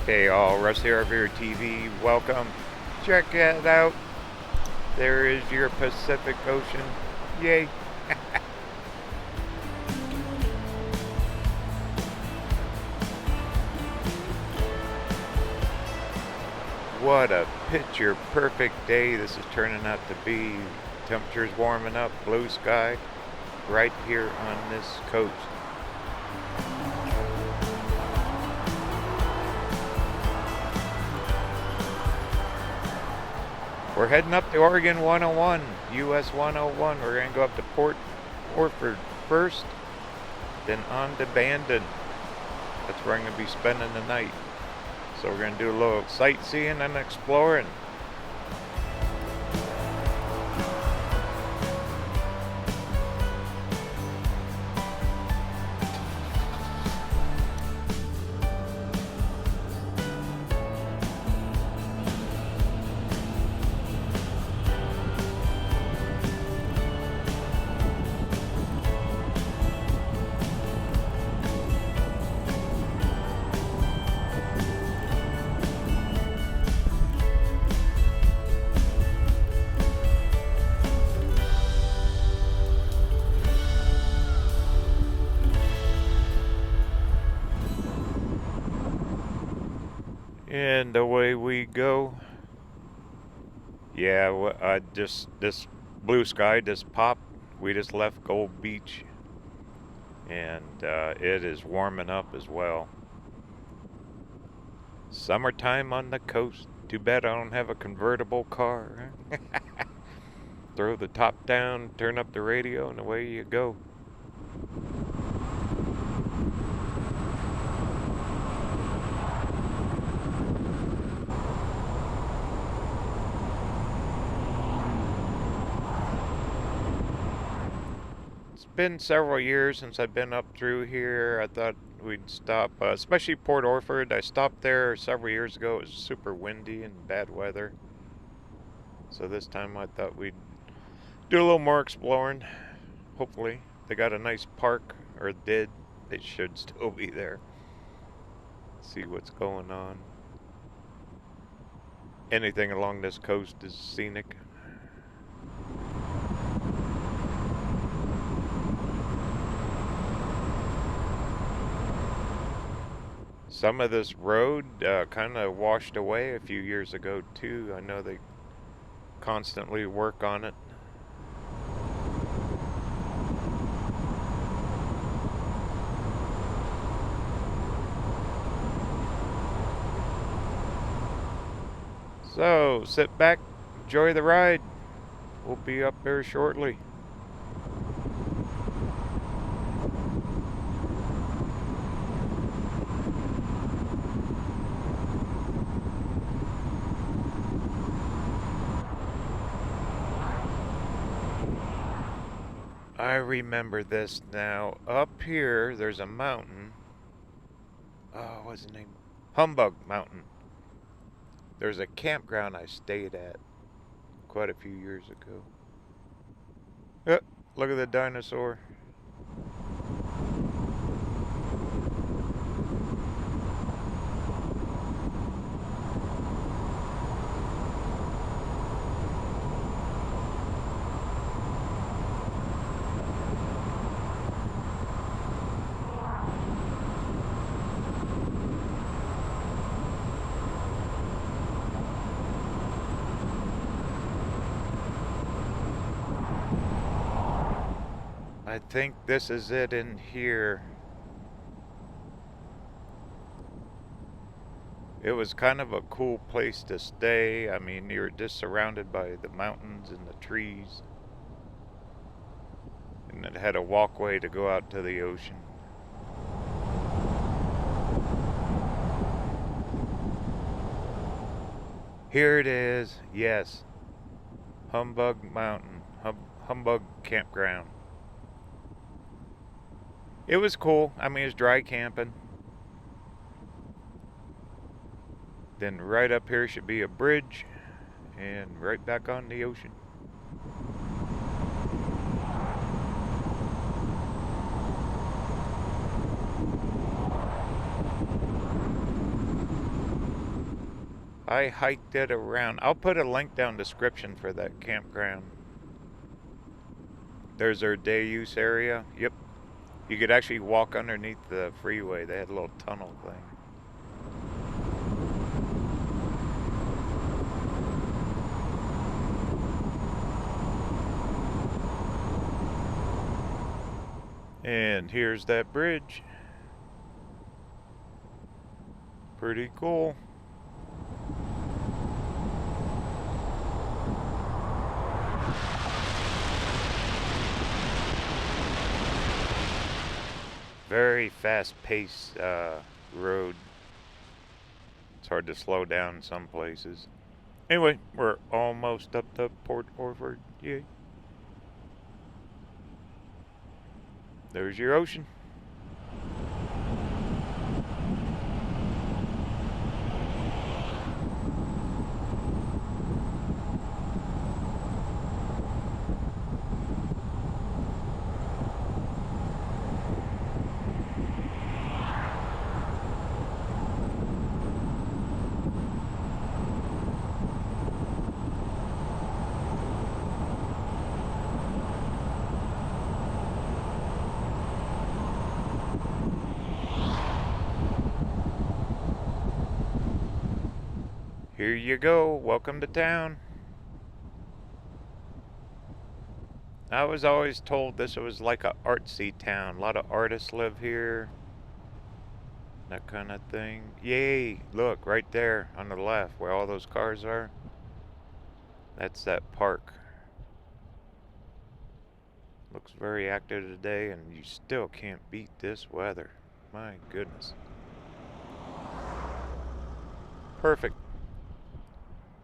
Hey all, Russ here, RVerTV. Welcome. Check it out. There is your Pacific Ocean. Yay. What a picture perfect day this is turning out to be. Temperature's warming up, blue sky, right here on this coast. We're heading up to Oregon 101, US 101. We're going to go up to Port Orford first, then on to Bandon. That's where I'm going to be spending the night. So we're going to do a little sightseeing and exploring. And away we go. Yeah, this blue sky just popped. We just left Bullard Beach, and it is warming up as well. Summertime on the coast. Too bad I don't have a convertible car. Throw the top down, turn up the radio, and away you go. Been several years since I've been up through here. I thought we'd stop, especially Port Orford. I stopped there several years ago. It was super windy and bad weather. So this time I thought we'd do a little more exploring. Hopefully. They got a nice park, or did. They should still be there. See what's going on. Anything along this coast is scenic. Some of this road kind of washed away a few years ago too. I know they constantly work on it. So sit back, enjoy the ride. We'll be up there shortly. I remember this now. Up here, there's a mountain. Oh, what's the name? Humbug Mountain. There's a campground I stayed at quite a few years ago. Oh, look at the dinosaur. I think this is it in here. It was kind of a cool place to stay. I mean, you're just surrounded by the mountains and the trees. And it had a walkway to go out to the ocean. Here it is. Yes. Humbug Mountain. Humbug Campground. It was cool. I mean, it's dry camping. Then right up here should be a bridge, and right back on the ocean. I hiked it around. I'll put a link down description for that campground. There's our day use area. Yep. You could actually walk underneath the freeway. They had a little tunnel thing. And here's that bridge. Pretty cool. Very fast-paced road. It's hard to slow down in some places. Anyway, we're almost up to Port Orford. Yay. There's your ocean. Here you go. Welcome to town. I was always told this was like a artsy town. A lot of artists live here. That kind of thing. Yay! Look, right there on the left where all those cars are. That's that park. Looks very active today, and you still can't beat this weather. My goodness. Perfect.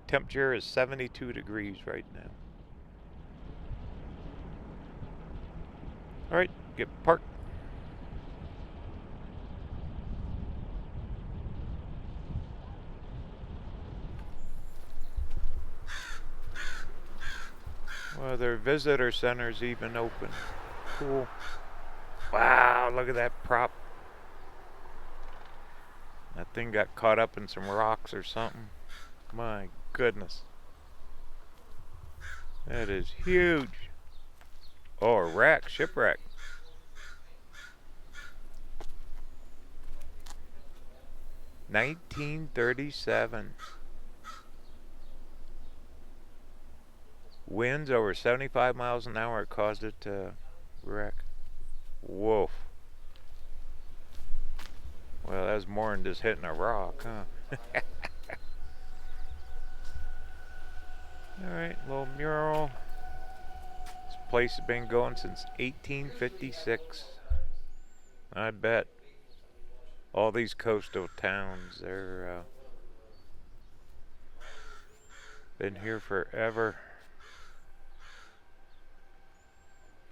Temperature is 72 degrees right now. Alright, get parked. Well, their visitor center's even open. Cool. Wow, look at that prop. That thing got caught up in some rocks or something. My goodness. That is huge. Oh, a wreck, shipwreck. $1937. Winds over 75 miles an hour caused it to wreck. Woof. Well, that was more than just hitting a rock, huh? Alright, little mural. This place has been going since 1856. I bet. All these coastal towns, they're been here forever.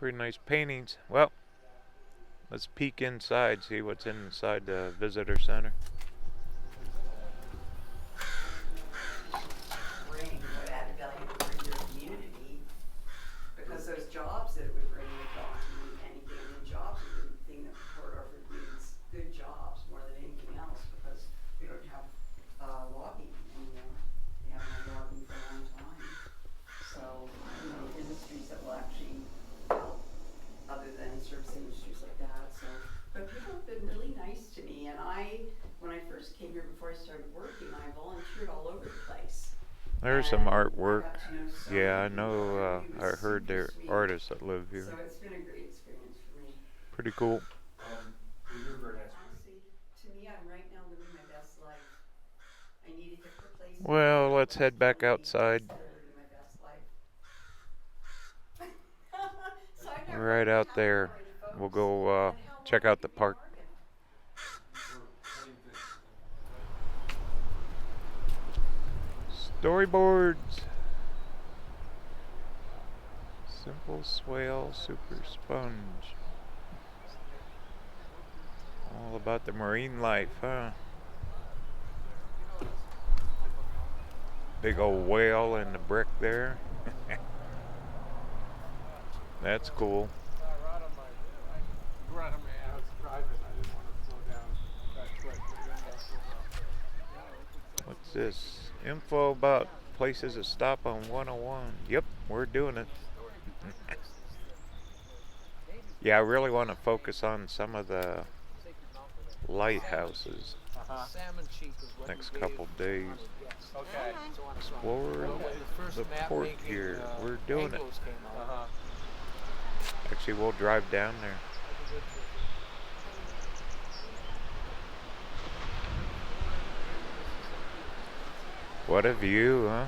Pretty nice paintings. Well, let's peek inside, see what's inside the visitor center. What added value to bring your community, because those jobs that it would bring would document anything in jobs. The thing that Port Orford needs good jobs more than anything else, because we don't have logging anymore. We haven't had logging for a long time. So, industries that will actually help, other than service industries like that. So, but people have been really nice to me, and when I first came here before I started working, I volunteered all over the place. There's some artwork. Yeah, I know. I heard there are artists that live here. So it's been a great experience for me. Pretty cool. Honestly, to me, I'm right now living my best life. I need a different place. Well, let's head back outside. Right out there. We'll go check out the park. Storyboards. Simple swale, super sponge. All about the marine life, huh? Big old whale in the brick there. That's cool. What's this? Info about places to stop on 101. Yep, we're doing it. Yeah, I really want to focus on some of the lighthouses next couple days. Okay. Explore the port here. We're doing it. Actually, we'll drive down there. What a view, huh?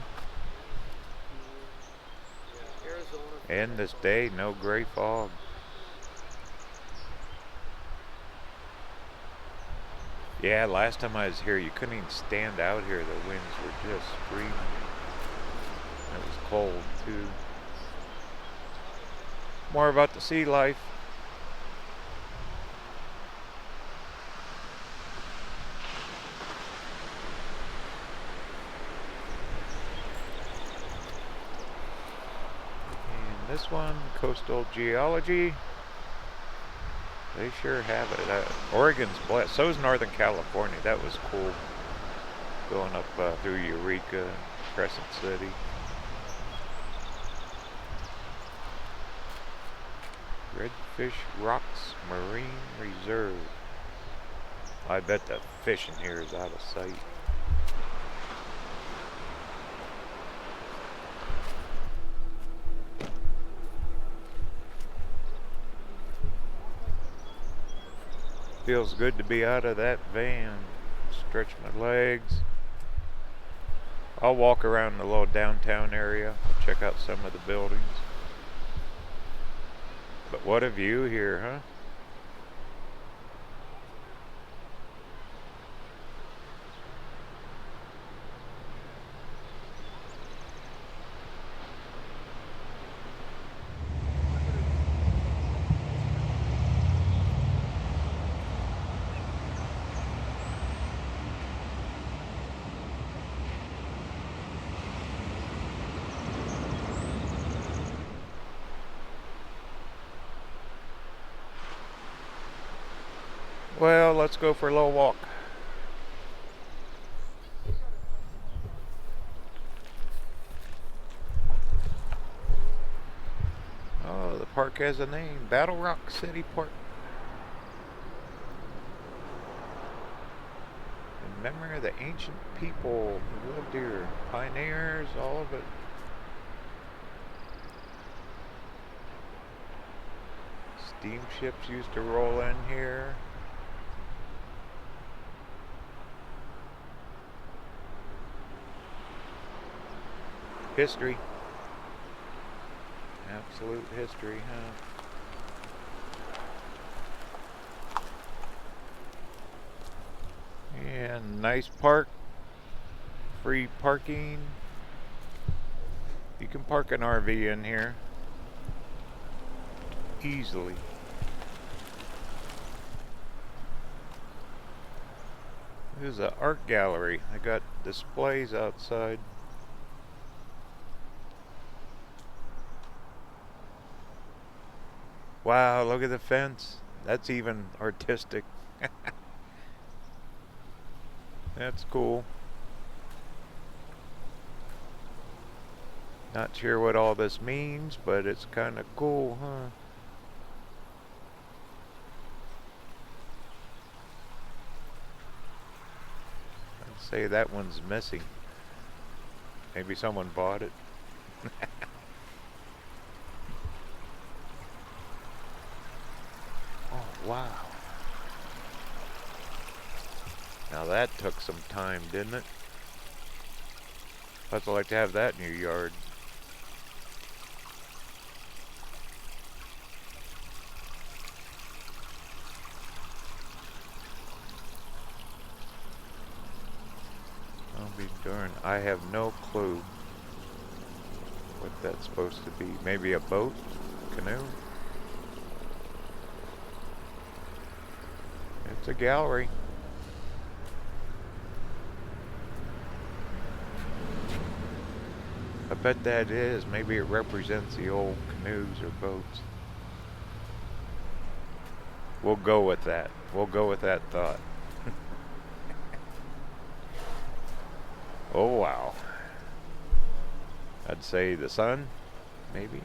And this day, no gray fog. Yeah, last time I was here, you couldn't even stand out here. The winds were just screaming. It was cold, too. More about the sea life. And this one, coastal geology. They sure have it. Oregon's blessed. So is Northern California. That was cool. Going up through Eureka, Crescent City. Redfish Rocks Marine Reserve. I bet the fish in here is out of sight. Feels good to be out of that van. Stretch my legs. I'll walk around the little downtown area. I'll check out some of the buildings. But what a view here, huh? Well, let's go for a little walk. Oh, the park has a name. Battle Rock City Park. In memory of the ancient people who lived here. Pioneers, all of it. Steamships used to roll in here. History. Absolute history, huh? Yeah, nice park. Free parking. You can park an RV in here. Easily. This is an art gallery. I got displays outside. Wow, look at the fence. That's even artistic. That's cool. Not sure what all this means, but it's kind of cool, huh? I'd say that one's missing. Maybe someone bought it. Oh, wow. Now that took some time, didn't it? I'd like to have that in your yard. I'll be darned. I have no clue what that's supposed to be. Maybe a boat? Canoe? It's a gallery. I bet that is. Maybe it represents the old canoes or boats. We'll go with that. We'll go with that thought. Oh wow. I'd say the sun, maybe.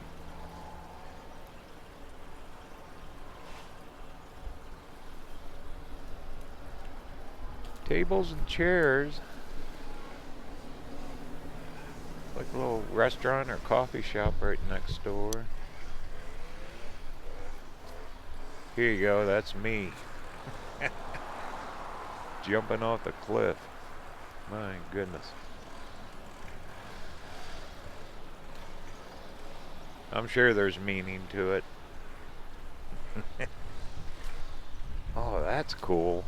Tables and chairs. Like a little restaurant or coffee shop right next door. Here you go, that's me. Jumping off the cliff. My goodness. I'm sure there's meaning to it. Oh, that's cool.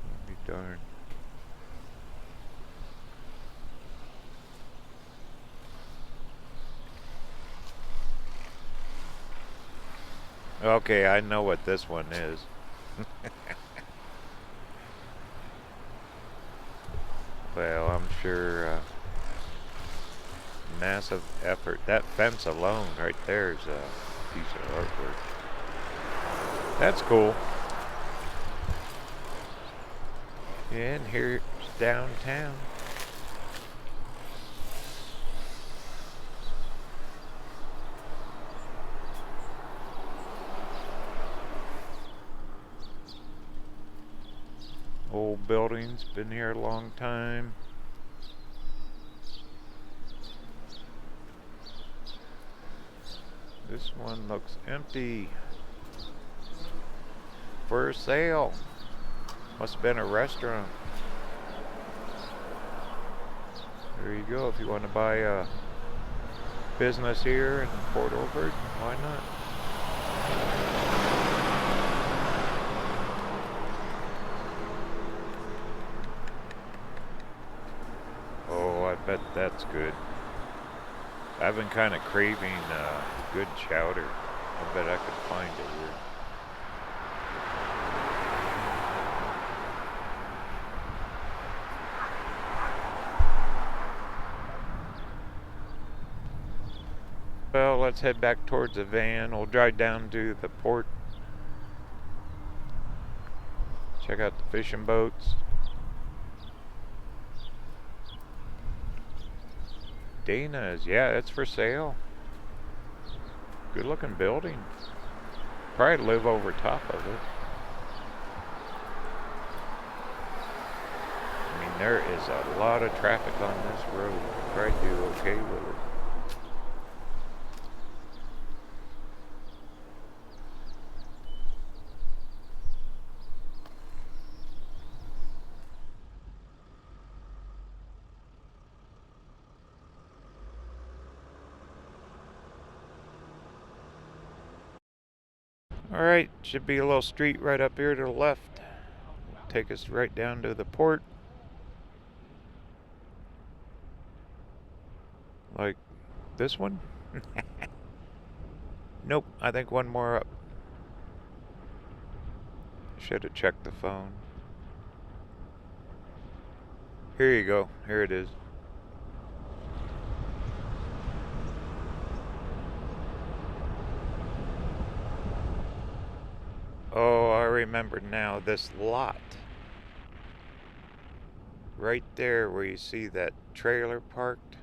I'll be darned. Okay, I know what this one is. Well, I'm sure massive effort. That fence alone right there is a piece of artwork. That's cool. And here's downtown. Old buildings, been here a long time. This one looks empty. For sale. Must have been a restaurant. There you go. If you want to buy a business here in Port Orford, why not? Oh, I bet that's good. I've been kind of craving good chowder. I bet I could find it here. Well, let's head back towards the van. We'll drive down to the port. Check out the fishing boats. Dana's, yeah, it's for sale. Good looking building. Probably live over top of it. I mean, there is a lot of traffic on this road. Probably do okay with it. Alright, should be a little street right up here to the left. Take us right down to the port. Like this one? Nope, I think one more up. Should have checked the phone. Here you go, here it is. Oh, I remember now, this lot. Right there where you see that trailer parked.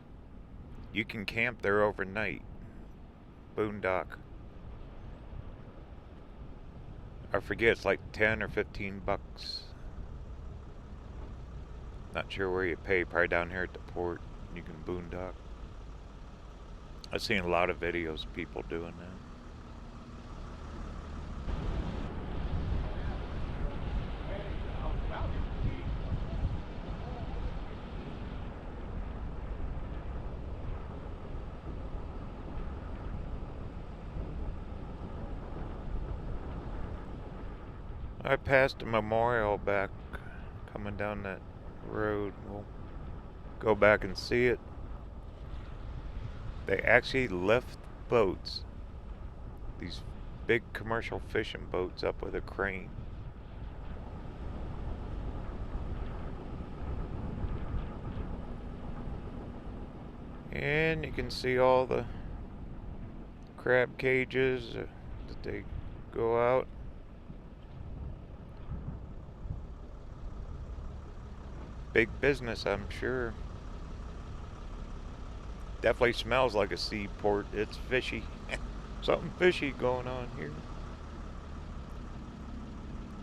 You can camp there overnight. Boondock. I forget, it's like 10 or 15 bucks. Not sure where you pay, probably down here at the port. You can boondock. I've seen a lot of videos of people doing that. I passed a memorial back coming down that road. We'll go back and see it. They actually lift boats, these big commercial fishing boats, up with a crane. And you can see all the crab cages that they go out. Big business, I'm sure. Definitely smells like a seaport. It's fishy. Something fishy going on here.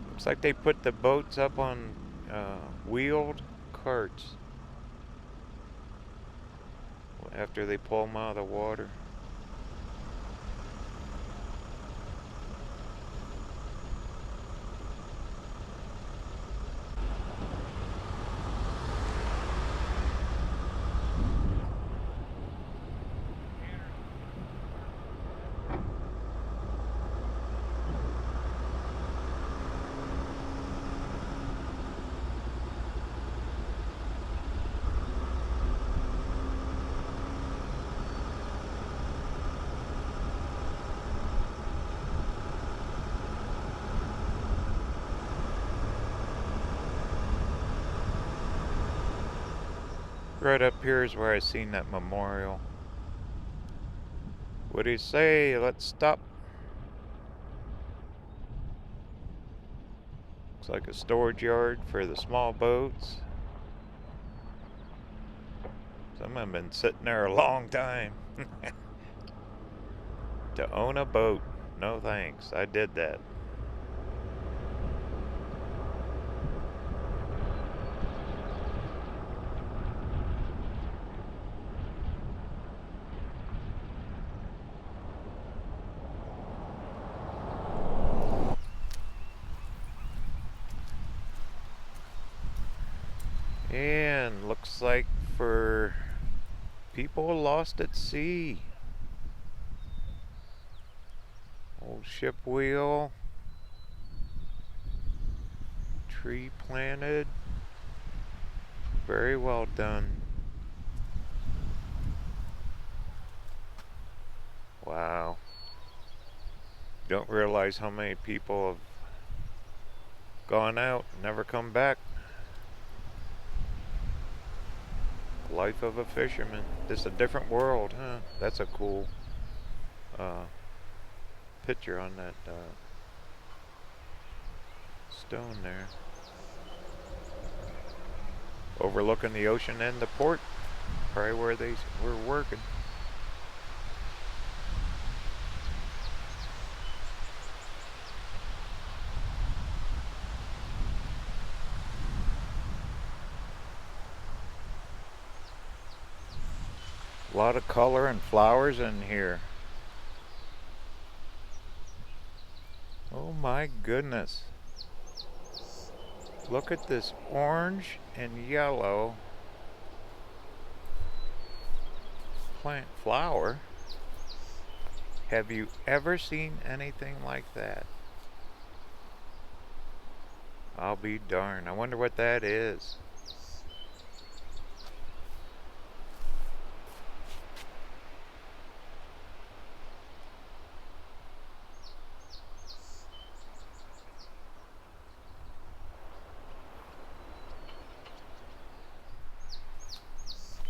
Looks like they put the boats up on wheeled carts after they pull them out of the water. Right up here is where I seen that memorial. What do you say? Let's stop. Looks like a storage yard for the small boats. Some of them have been sitting there a long time. To own a boat. No thanks. I did that. And looks like for people lost at sea. Old ship wheel. Tree planted. Very well done. Wow. Don't realize how many people have gone out and never come back. Life of a fisherman. This is a different world, huh? That's a cool picture on that stone there. Overlooking the ocean and the port. Probably where they were working. A lot of color and flowers in here. Oh my goodness. Look at this orange and yellow plant flower. Have you ever seen anything like that? I'll be darned. I wonder what that is.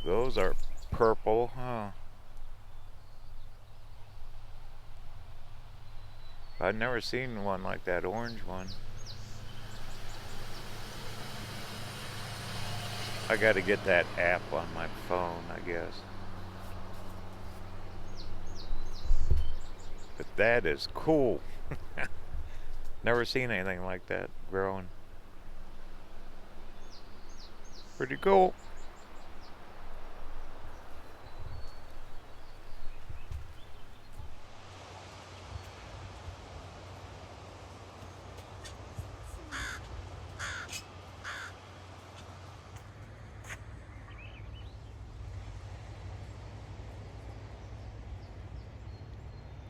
Those are purple, huh? I've never seen one like that orange one. I gotta get that app on my phone, I guess. But that is cool. Never seen anything like that growing. Pretty cool.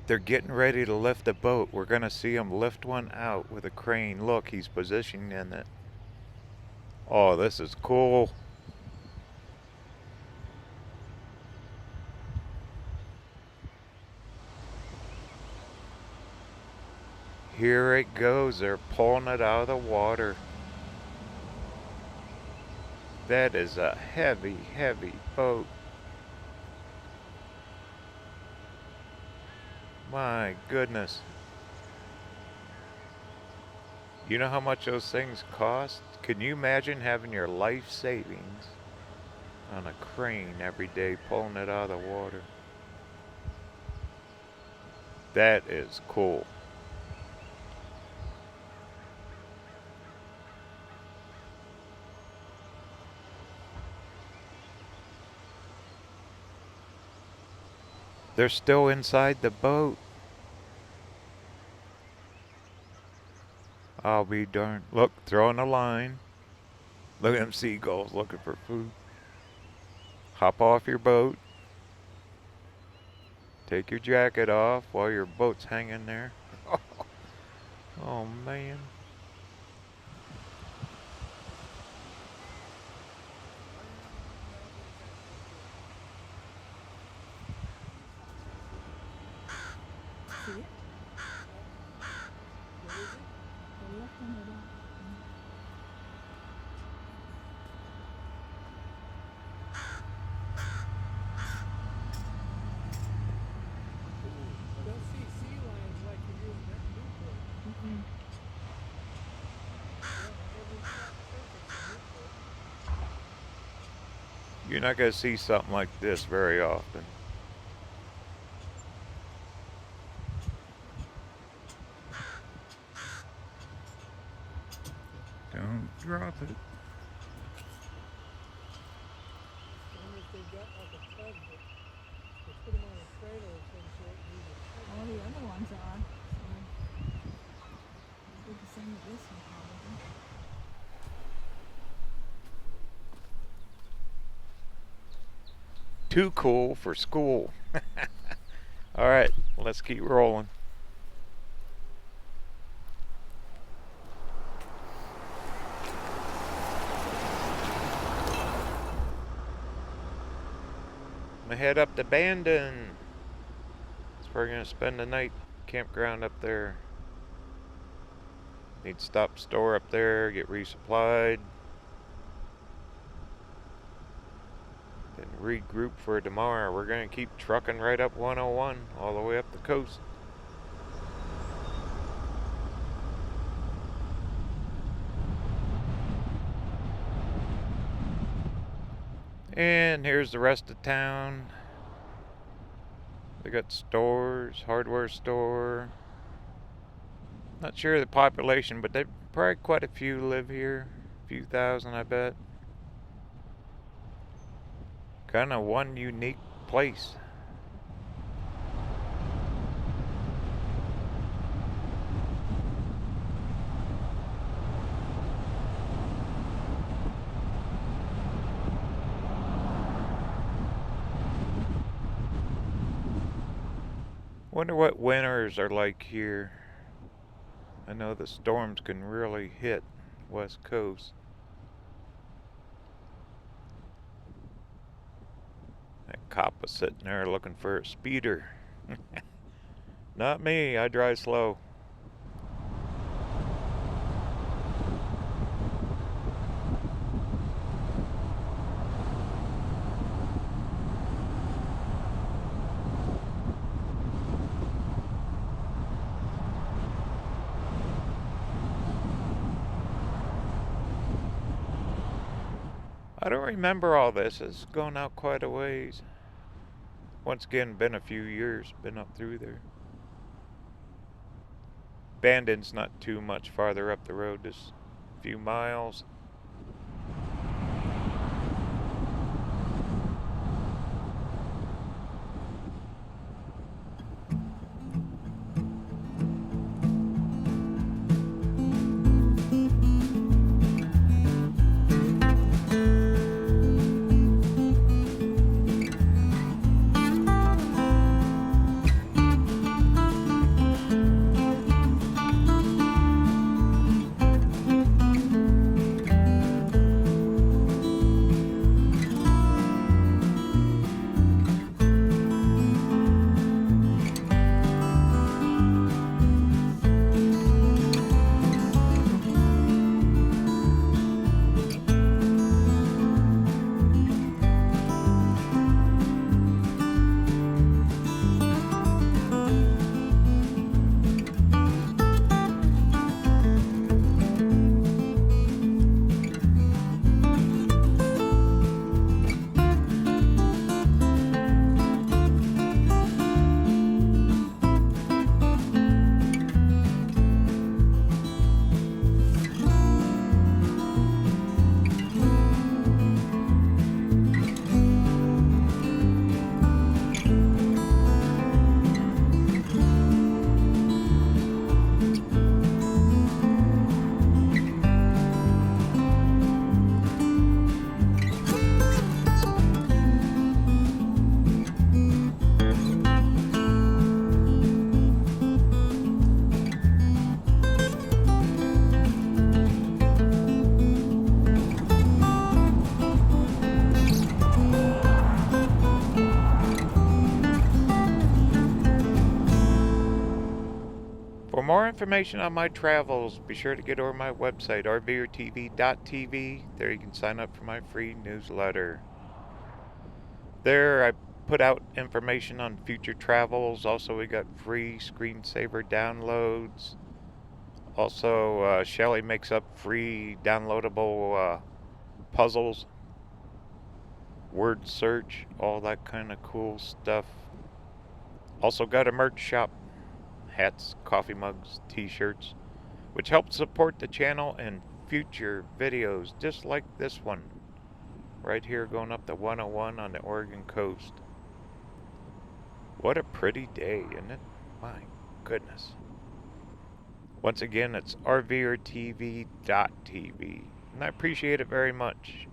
They're getting ready to lift a boat. We're gonna see them lift one out with a crane. Look, he's positioning in it. Oh, this is cool. Here it goes. They're pulling it out of the water. That is a heavy, heavy boat. My goodness. You know how much those things cost? Can you imagine having your life savings on a crane every day pulling it out of the water? That is cool. They're still inside the boat. I'll be darned. Look, throwing a line. Look at them seagulls looking for food. Hop off your boat. Take your jacket off while your boat's hanging there. Oh, man. See it? What is it? The left one or that? Don't see sea lions like you do in Newport. Mm-mm. Every flat surface in Newport. You're not going to see something like this very often. Don't drop it. I wonder if they've got like a tug that they put them on a trailer of some sort and use a tug. All the other ones are. So do the same with this one probably. Too cool for school. All right, let's keep rolling. I'm gonna head up to Bandon. That's where we're gonna spend the night. Campground up there. Need to stop store up there, get resupplied. Then regroup for tomorrow. We're gonna keep trucking right up 101 all the way up the coast. And here's the rest of town. They got stores, hardware store. Not sure of the population, but they probably quite a few live here. A few thousand, I bet. Kind of one unique place. Wonder what winters are like here. I know the storms can really hit West Coast. That cop was sitting there looking for a speeder. Not me, I drive slow. I don't remember all this. It's gone out quite a ways. Once again, been a few years, been up through there. Bandon's not too much farther up the road, just a few miles. For more information on my travels, be sure to get over my website, RVerTV.tv. There you can sign up for my free newsletter. There I put out information on future travels. Also, we got free screensaver downloads. Also, Shelly makes up free downloadable puzzles, word search, all that kind of cool stuff. Also got a merch shop, hats, coffee mugs, t-shirts, which helps support the channel and future videos just like this one. Right here going up the 101 on the Oregon coast. What a pretty day, isn't it? My goodness. Once again, it's RVerTV.tv, and I appreciate it very much.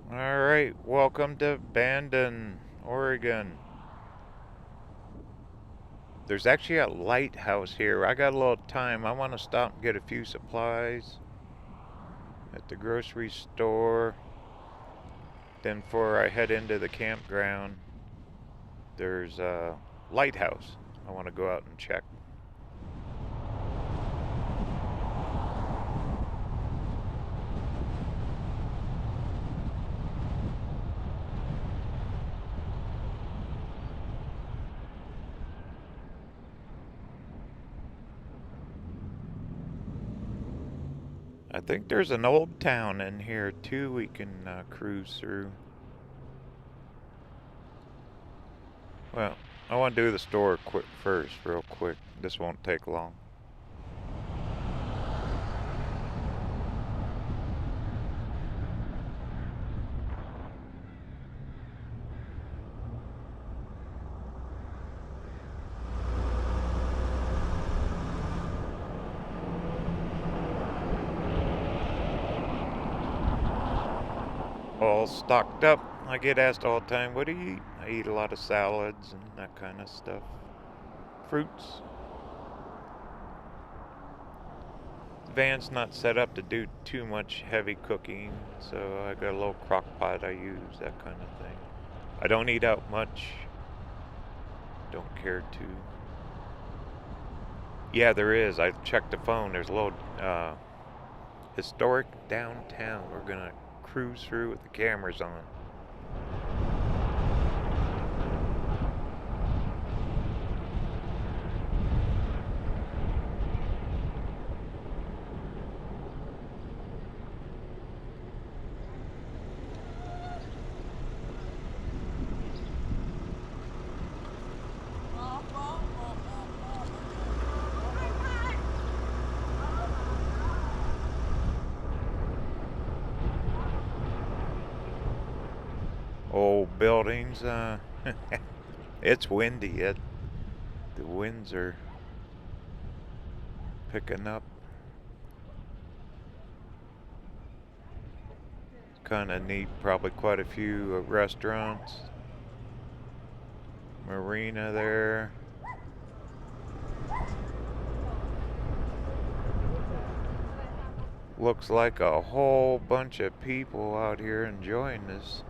Alright, welcome to Bandon, Oregon. There's actually a lighthouse here. I got a little time. I want to stop and get a few supplies at the grocery store. Then before I head into the campground, there's a lighthouse I want to go out and check. I think there's an old town in here too we can cruise through. Well, I want to do the store quick first, real quick. This won't take long. All stocked up. I get asked all the time, what do you eat? I eat a lot of salads and that kind of stuff. Fruits. The van's not set up to do too much heavy cooking, so I got a little crock pot I use, that kind of thing. I don't eat out much. Don't care to. Yeah, there is. I checked the phone. There's a little historic downtown. We're gonna cruise through with the cameras on. Old buildings, it's windy. The winds are picking up. Kind of neat. Probably quite a few restaurants. Marina there. Looks like a whole bunch of people out here enjoying this.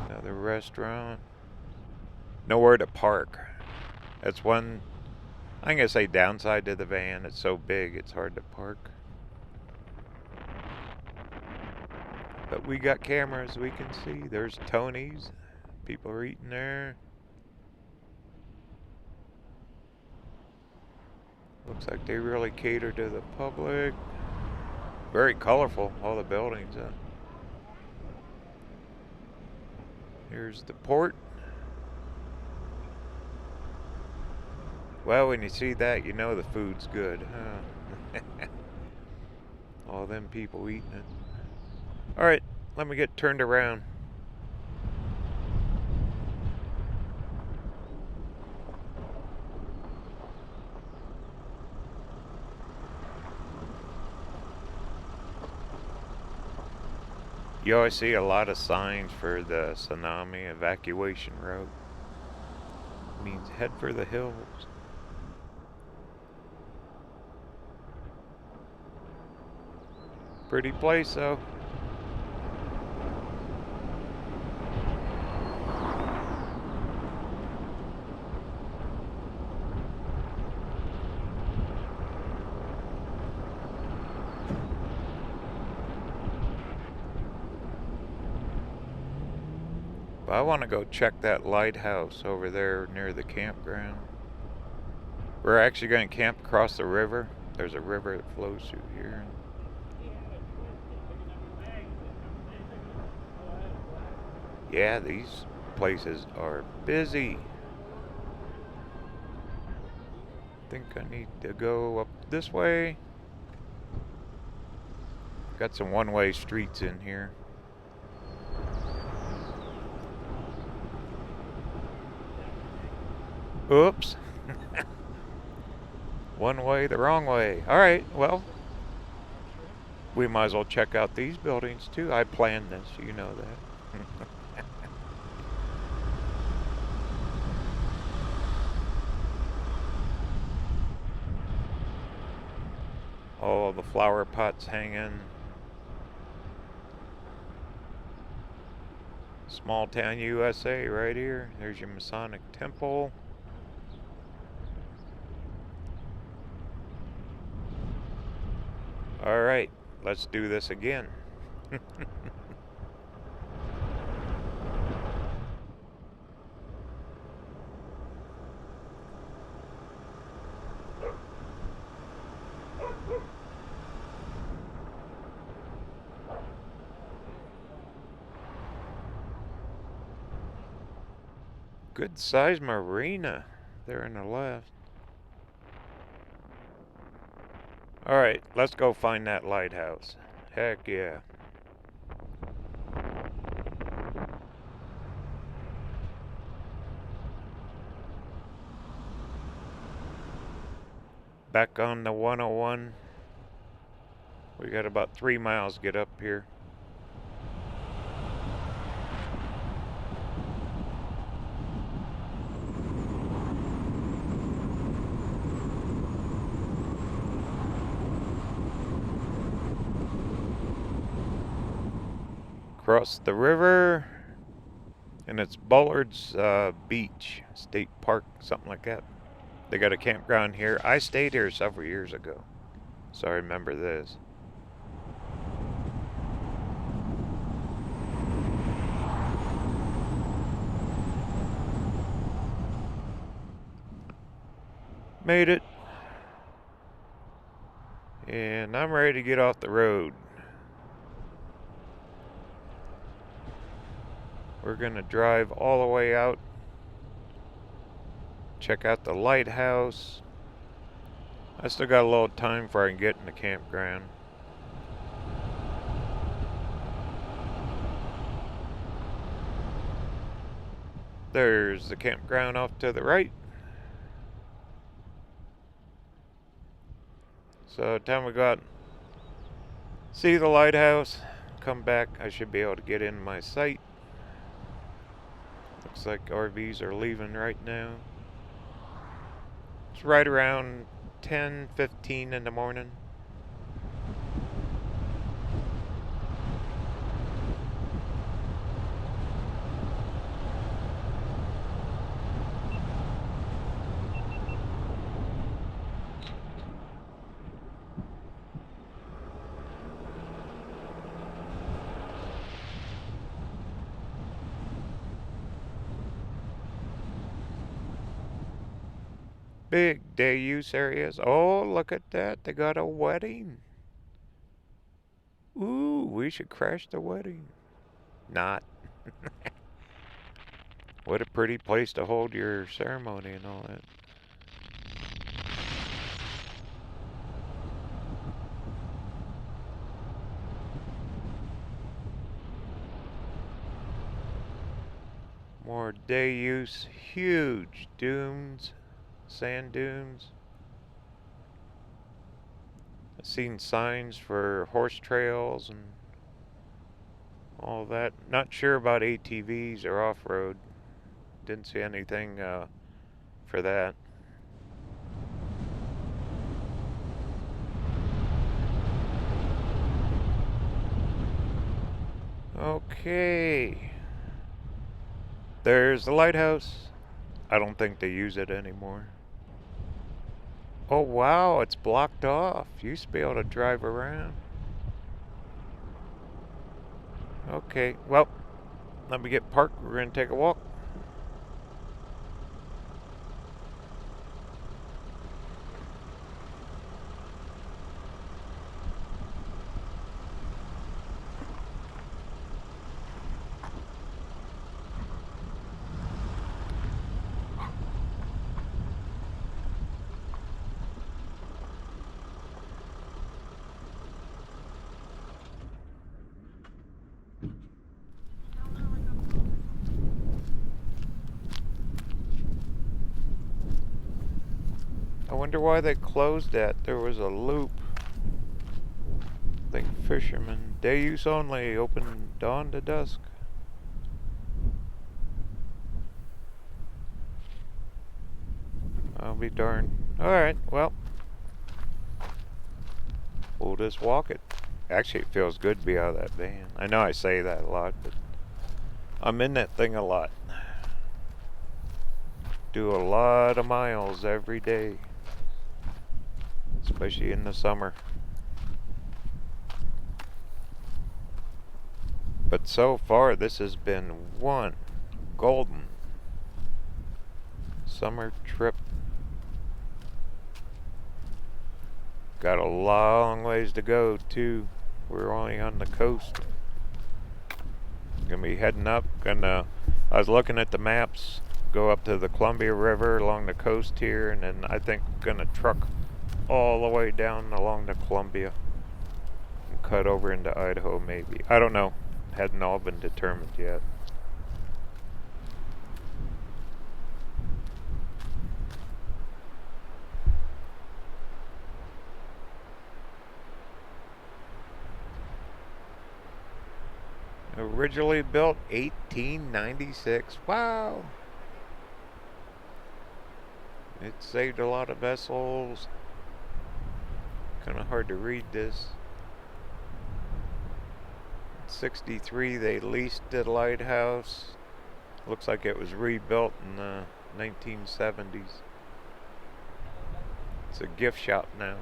Another restaurant. Nowhere to park. That's one, I'm gonna say, downside to the van. It's so big, it's hard to park. But we got cameras we can see. There's Tony's. People are eating there. Looks like they really cater to the public. Very colorful, all the buildings. Here's the port. Well, when you see that, you know the food's good, huh? All them people eating it. Alright, let me get turned around. You always see a lot of signs for the tsunami evacuation route. Means head for the hills. Pretty place though. But I want to go check that lighthouse over there near the campground. We're actually going to camp across the river. There's a river that flows through here. Yeah, these places are busy. Think I need to go up this way. Got some one-way streets in here. Oops. One way, the wrong way. All right, well, we might as well check out these buildings too. I planned this, you know that. Oh, the flower pots hanging. Small town USA right here. There's your Masonic Temple. All right, let's do this again. Good sized marina there on the left. Alright, let's go find that lighthouse. Heck yeah. Back on the 101. We got about 3 miles to get up here. Across the river, and it's Bullard's Beach State Park, something like that. They got a campground here. I stayed here several years ago, so I remember this. Made it, and I'm ready to get off the road. We're gonna drive all the way out, check out the lighthouse. I still got a little time before I can get in the campground. There's the campground off to the right. So time we go out, see the lighthouse, come back, I should be able to get in my site. Looks like RVs are leaving right now. It's right around 10:15 in the morning. Big day use areas. Oh, look at that. They got a wedding. Ooh, we should crash the wedding. Not. What a pretty place to hold your ceremony and all that. More day use. Huge dunes. Sand dunes. I've seen signs for horse trails and all that. Not sure about ATVs or off-road. Didn't see anything for that. Okay. There's the lighthouse. I don't think they use it anymore. Oh wow, it's blocked off. You used to be able to drive around. Okay, well, let me get parked. We're gonna take a walk. I wonder why they closed that. There was a loop. I think fishermen. Day use only, open dawn to dusk. I'll be darned. Alright, well, we'll just walk it. Actually, it feels good to be out of that van. I know I say that a lot, but I'm in that thing a lot. Do a lot of miles every day, especially in the summer. But so far, this has been one golden summer trip. Got a long ways to go, too. We're only on the coast. Gonna be heading up. I was looking at the maps. Go up to the Columbia River along the coast here, and then I think gonna truck all the way down along the Columbia and cut over into Idaho, maybe. I don't know. Hadn't all been determined yet. Originally built 1896. Wow! It saved a lot of vessels. Kind of hard to read this. 63 they leased the lighthouse. Looks like it was rebuilt in the 1970s. It's a gift shop now.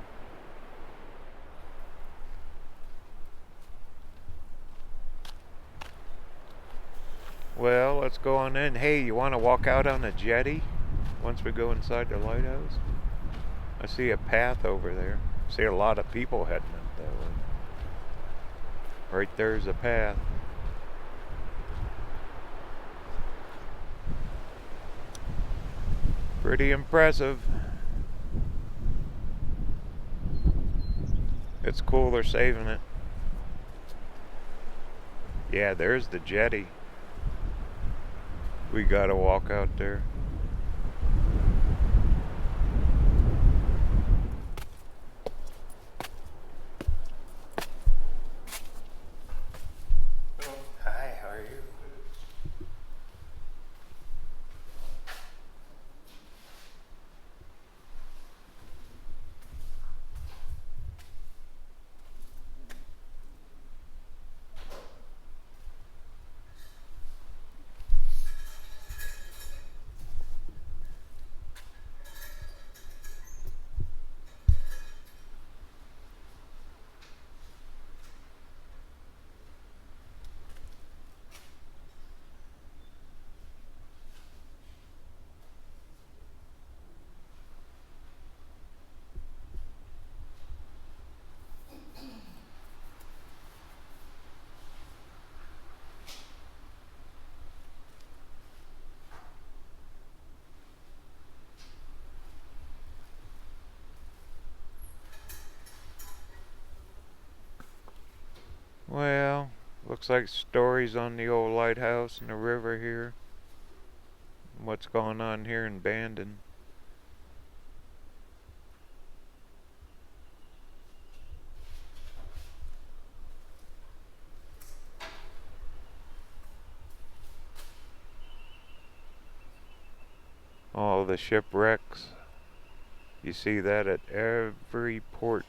Well, let's go on in. Hey, you want to walk out on a jetty once we go inside the lighthouse? I see a path over there. I see a lot of people heading up that way. Right there's a path. Pretty impressive. It's cool they're saving it. Yeah, there's the jetty. We gotta walk out there. Hi, how are you? Well, looks like stories on the old lighthouse and the river here. What's going on here in Bandon. the shipwrecks. You see that at every port.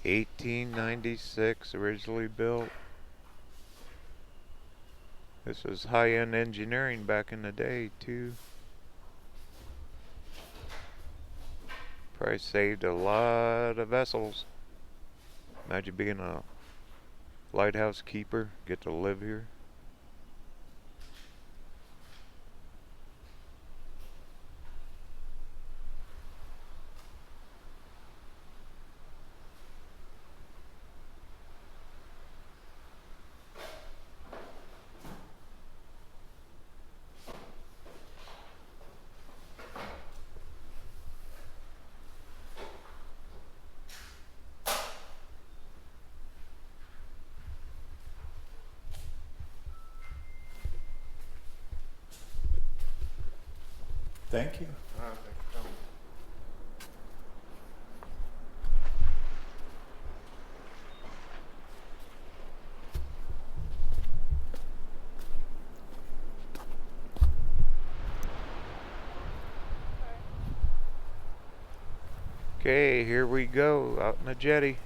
(1896) originally built. This was high-end engineering back in the day too. Probably saved a lot of vessels. Imagine being a lighthouse keeper, get to live here. Thank you. Okay, here we go, out in the jetty.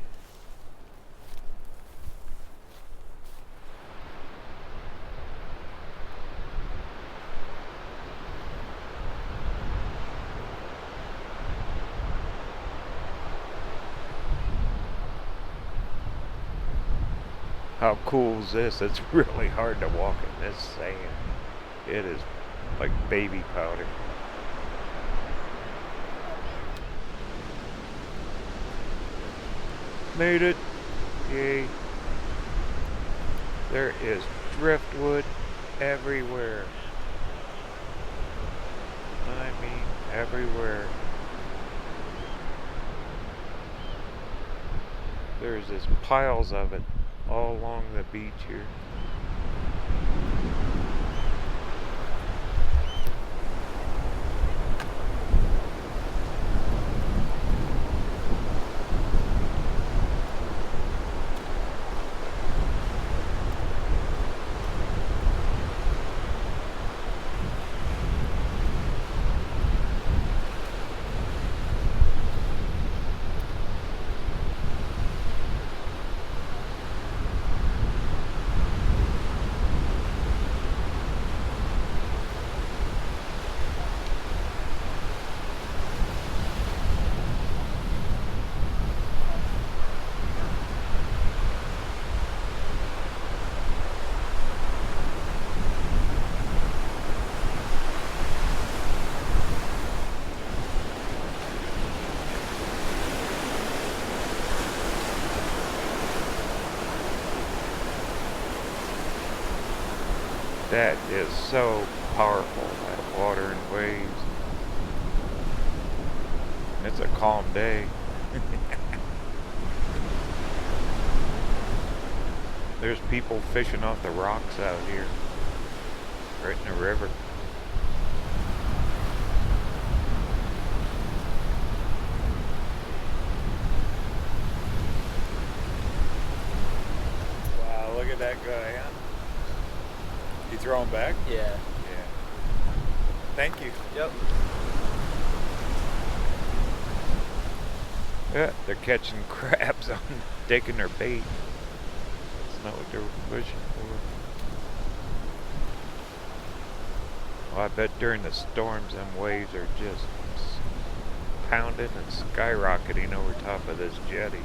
How cool is this? It's really hard to walk in this sand. It is like baby powder. Made it. Yay. There is driftwood everywhere. I mean, everywhere. There's just piles of it all along the beach here. That is so powerful, that water and waves. It's a calm day. There's people fishing off the rocks out here, right in the river. Wow, look at that guy, huh? You throw him back? Yeah. Yeah. Thank you. Yep. Yeah, they're catching crabs on taking their bait. That's not what they were fishing for. Well, I bet during the storms, them waves are just pounding and skyrocketing over top of this jetty.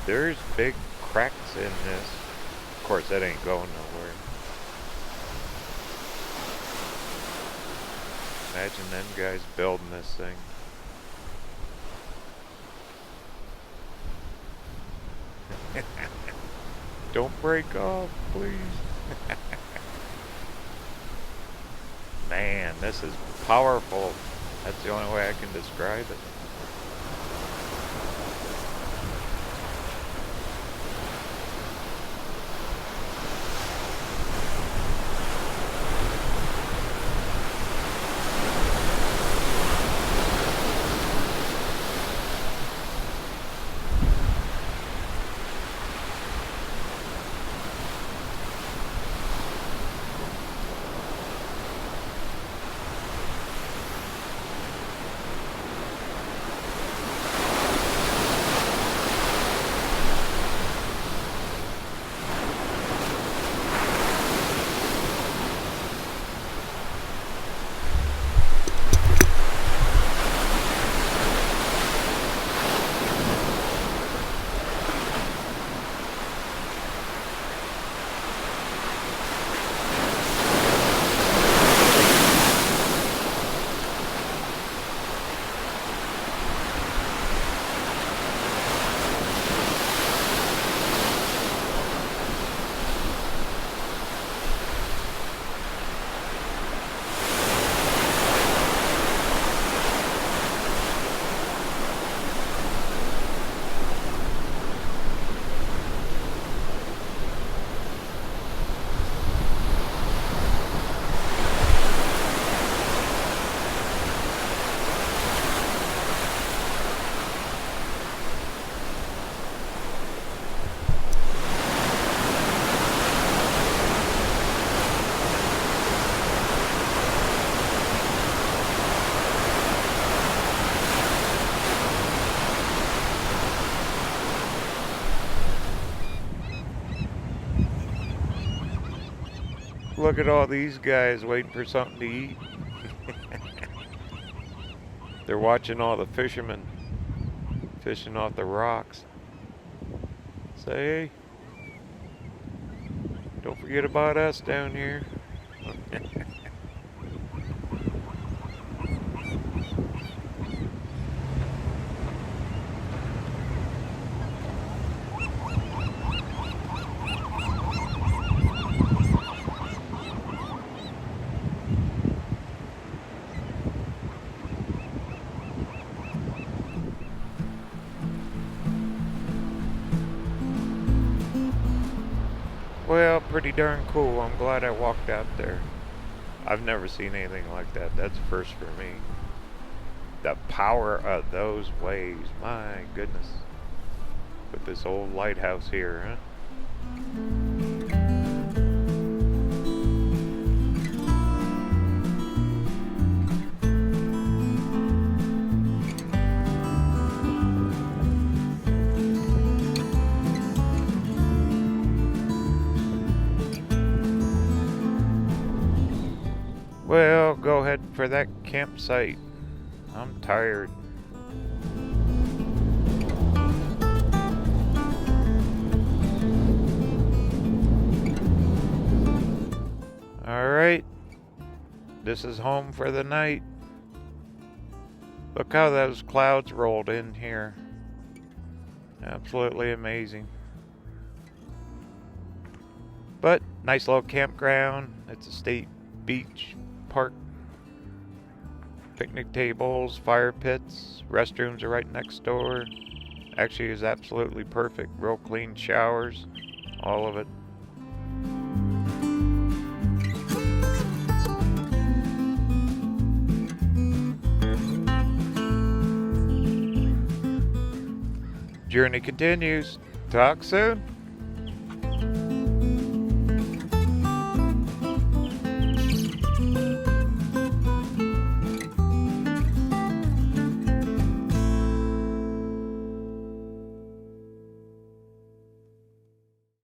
There's big cracks in this. Of course, that ain't going nowhere. Imagine them guys building this thing. Don't break off, please. Man, this is powerful. That's the only way I can describe it. Look at all these guys waiting for something to eat. They're watching all the fishermen fishing off the rocks. Say, hey, don't forget about us down here. Well, pretty darn cool. I'm glad I walked out there. I've never seen anything like that. That's first for me. The power of those waves, my goodness. With this old lighthouse here, huh? Well, go ahead for that campsite. I'm tired. Alright. This is home for the night. Look how those clouds rolled in here. Absolutely amazing. But, nice little campground. It's a state beach park. Picnic tables, fire pits, restrooms are right next door. Actually, is absolutely perfect. Real clean showers, all of it. Journey continues. Talk soon.